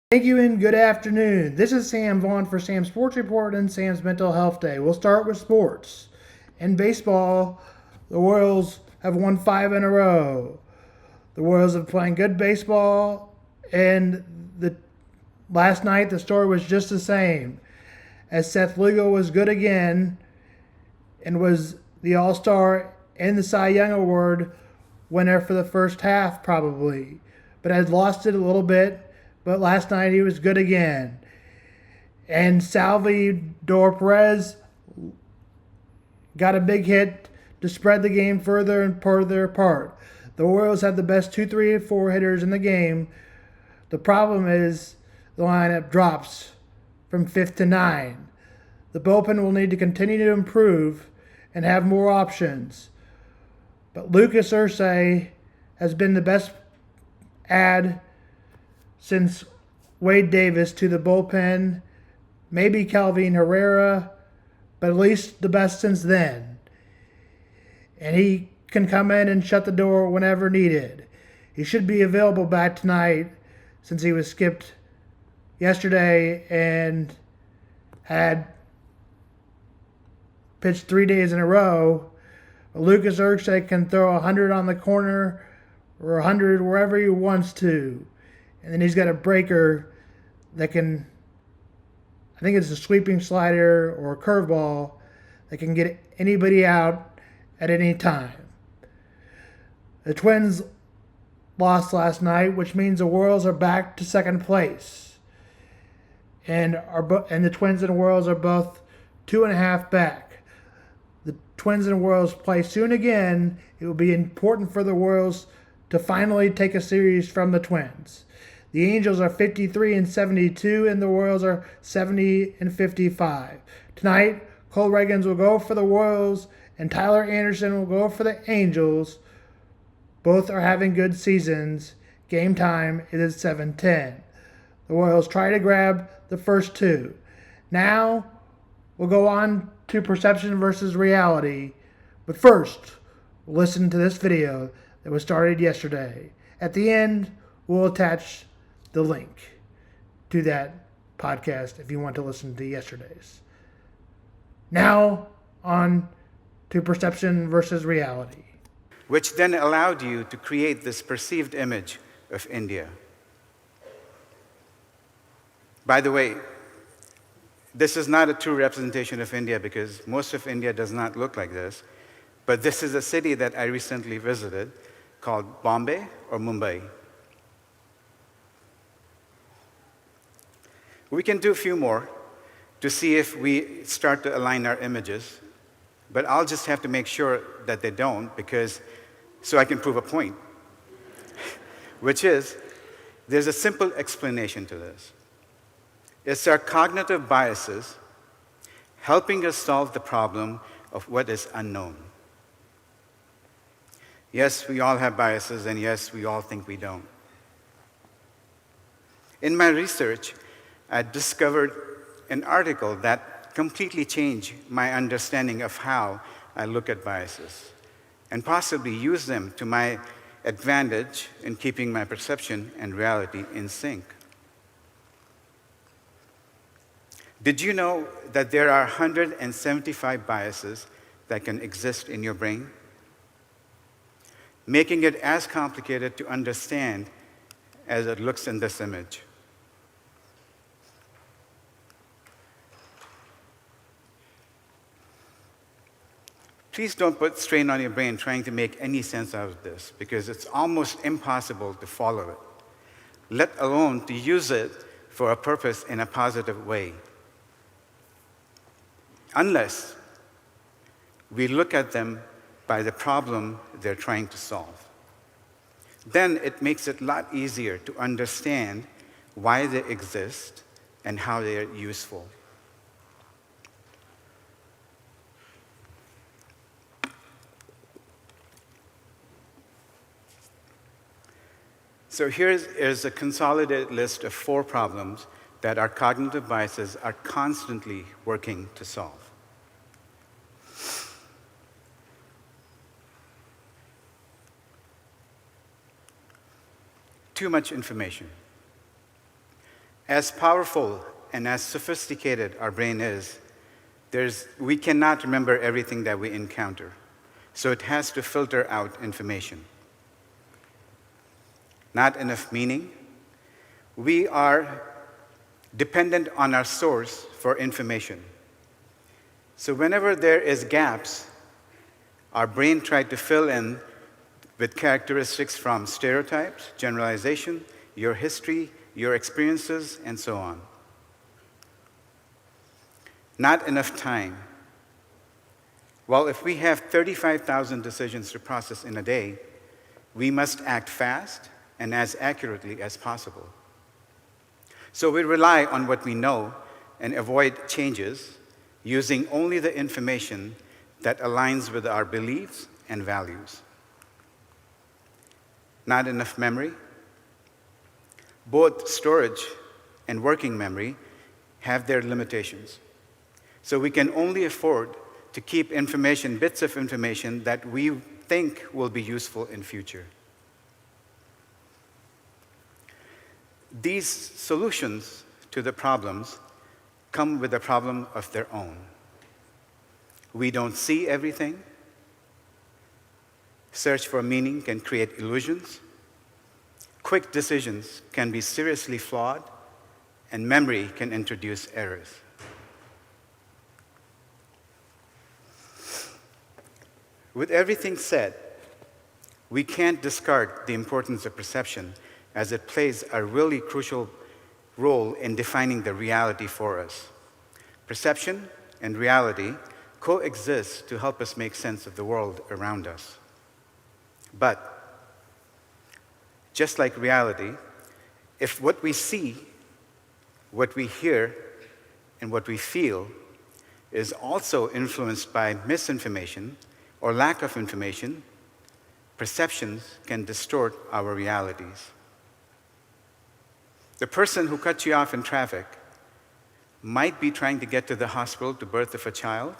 Thank you and good afternoon. This is Sam Vaughn for Sam's Sports Report and Sam's Mental Health Day. We'll start with sports. In baseball, the Royals have won 5 in a row. The Royals have playing good baseball, and last night the story was just the same. As Seth Lugo was good again and was the All-Star and the Cy Young Award winner for the first half, probably, but had lost it a little bit. But last night he was good again. And Salvador Perez got a big hit to spread the game further and further apart. The Royals had the best 2, 3, and 4 hitters in the game. The problem is the lineup drops from 5th to 9. The bullpen will need to continue to improve and have more options. But Lucas Ursay has been the best add since Wade Davis to the bullpen, maybe Calvin Herrera, but at least the best since then. And he can come in and shut the door whenever needed. He should be available back tonight since he was skipped yesterday and had pitched 3 days in a row. Lucas Ursay can throw 100 on the corner or 100 wherever he wants to. And then he's got a breaker that can, I think it's a sweeping slider or a curveball that can get anybody out at any time. The Twins lost last night, which means the Royals are back to second place. And the Twins and the Royals are both 2.5 back. The Twins and the Royals play soon again. It will be important for the Royals to finally take a series from the Twins. The Angels are 53-72, and the Royals are 70-55. Tonight, Cole Regans will go for the Royals, and Tyler Anderson will go for the Angels. Both are having good seasons. Game time is 7:10. The Royals try to grab the first 2. Now, we'll go on to perception versus reality. But first, we'll listen to this video that was started yesterday. At the end, we'll attach the link to that podcast if you want to listen to yesterday's. Now, on to perception versus reality. Which then allowed you to create this perceived image of India. By the way, this is not a true representation of India because most of India does not look like this, but this is a city that I recently visited called Bombay or Mumbai. We can do a few more to see if we start to align our images, but I'll just have to make sure that they don't so I can prove a point, which is there's a simple explanation to this. It's our cognitive biases helping us solve the problem of what is unknown. Yes, we all have biases, and yes, we all think we don't. In my research, I discovered an article that completely changed my understanding of how I look at biases and possibly use them to my advantage in keeping my perception and reality in sync. Did you know that there are 175 biases that can exist in your brain? Making it as complicated to understand as it looks in this image. Please don't put strain on your brain trying to make any sense out of this because it's almost impossible to follow it, let alone to use it for a purpose in a positive way. Unless we look at them by the problem they're trying to solve. Then it makes it a lot easier to understand why they exist and how they are useful. So here is a consolidated list of 4 problems that our cognitive biases are constantly working to solve. Too much information. As powerful and as sophisticated our brain is, we cannot remember everything that we encounter. So it has to filter out information. Not enough meaning. We are dependent on our source for information. So whenever there is gaps, our brain tries to fill in with characteristics from stereotypes, generalization, your history, your experiences, and so on. Not enough time. Well, if we have 35,000 decisions to process in a day, we must act fast and as accurately as possible. So we rely on what we know and avoid changes, using only the information that aligns with our beliefs and values. Not enough memory. Both storage and working memory have their limitations. So we can only afford to keep information, bits of information that we think will be useful in future. These solutions to the problems come with a problem of their own. We don't see everything. Search for meaning can create illusions. Quick decisions can be seriously flawed, and memory can introduce errors. With everything said, we can't discard the importance of perception, as it plays a really crucial role in defining the reality for us. Perception and reality coexist to help us make sense of the world around us. But, just like reality, if what we see, what we hear, and what we feel is also influenced by misinformation or lack of information, perceptions can distort our realities. The person who cut you off in traffic might be trying to get to the hospital to birth of a child,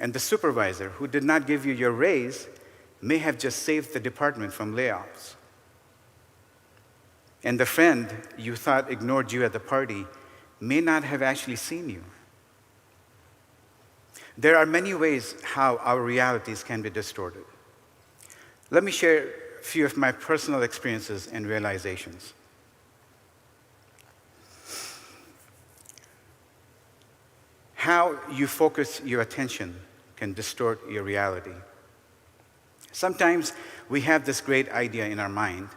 and the supervisor who did not give you your raise may have just saved the department from layoffs. And the friend you thought ignored you at the party may not have actually seen you. There are many ways how our realities can be distorted. Let me share a few of my personal experiences and realizations. How you focus your attention can distort your reality. Sometimes we have this great idea in our mind,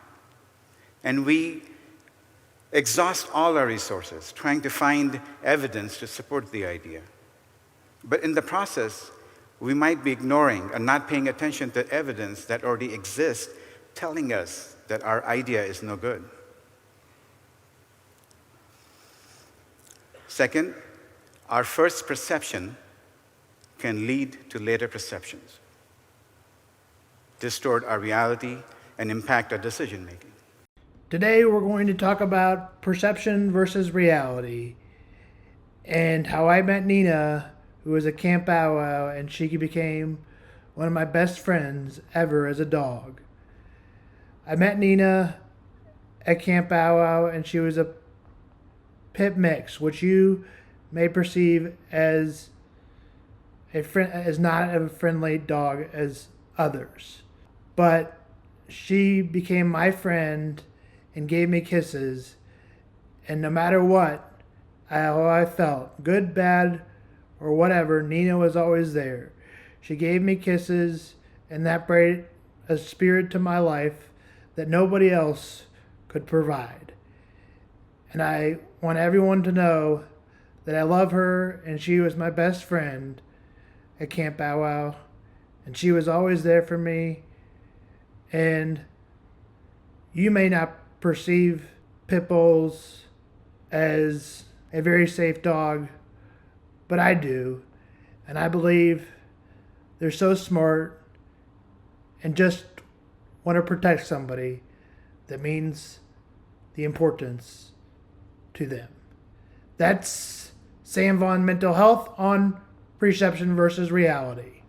and we exhaust all our resources trying to find evidence to support the idea. But in the process, we might be ignoring and not paying attention to evidence that already exists, telling us that our idea is no good. Second, our first perception can lead to later perceptions, distort our reality, and impact our decision making. Today we're going to talk about perception versus reality and how I met Nina, who was a camp Bow Wow, and she became one of my best friends ever as a dog. I met Nina at Camp Bow Wow, and she was a pit mix, which you may perceive as not a friendly dog as others. But she became my friend and gave me kisses, and no matter how I felt, good, bad, or whatever, Nina was always there. She gave me kisses, and that brought a spirit to my life that nobody else could provide. And I want everyone to know that I love her, and she was my best friend at Camp Bow Wow, and she was always there for me. And you may not perceive pit bulls as a very safe dog, but I do, and I believe they're so smart and just want to protect somebody that means the importance to them. That's Sam Vaughn Mental Health on perception versus reality.